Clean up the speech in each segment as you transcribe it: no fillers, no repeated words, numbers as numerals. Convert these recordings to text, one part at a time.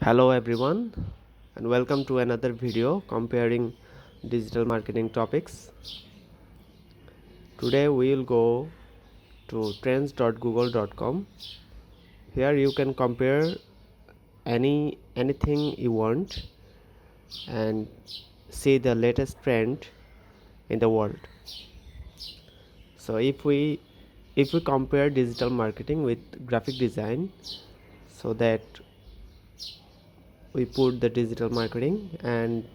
Hello everyone, and welcome to another video comparing digital marketing topics. Today we will go to trends.google.com. Here you can compare anything you want and see the latest trend in the world. So if we compare digital marketing with graphic design, so that we put the digital marketing and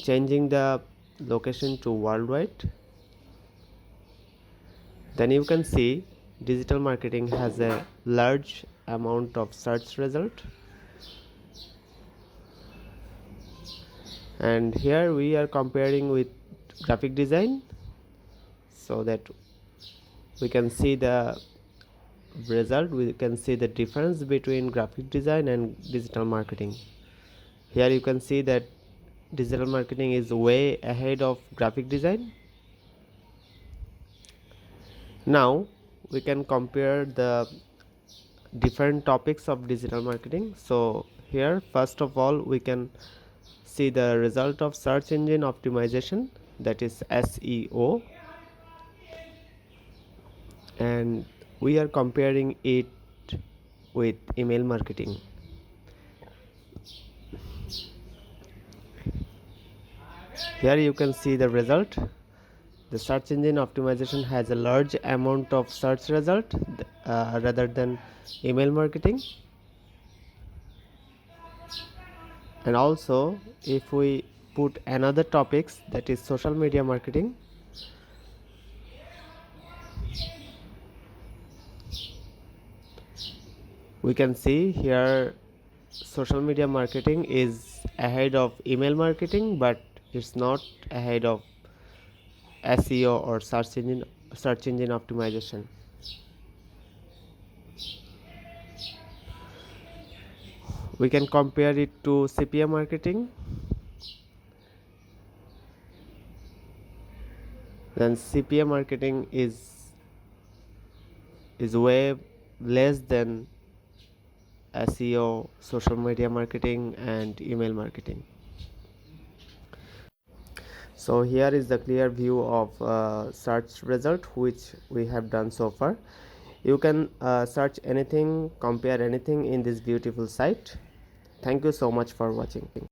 changing the location to worldwide, then you can see digital marketing has a large amount of search result, and here we are comparing with graphic design so that we can see the result. We can see the difference between graphic design and digital marketing. Here you can see that digital marketing is way ahead of graphic design. Now we can compare the different topics of digital marketing. So here first of all we can see the result of search engine optimization, that is SEO, and we are comparing it with email marketing. Here you can see the result. The search engine optimization has a large amount of search result rather than email marketing. And also if we put another topics, that is social media marketing, we can see here social media marketing is ahead of email marketing, but it's not ahead of SEO or search engine optimization. We can compare it to CPA marketing. Then CPA marketing is way less than SEO, social media marketing and email marketing. So here is the clear view of search result which we have done so far. You can search anything, compare anything in this beautiful site. Thank you so much for watching.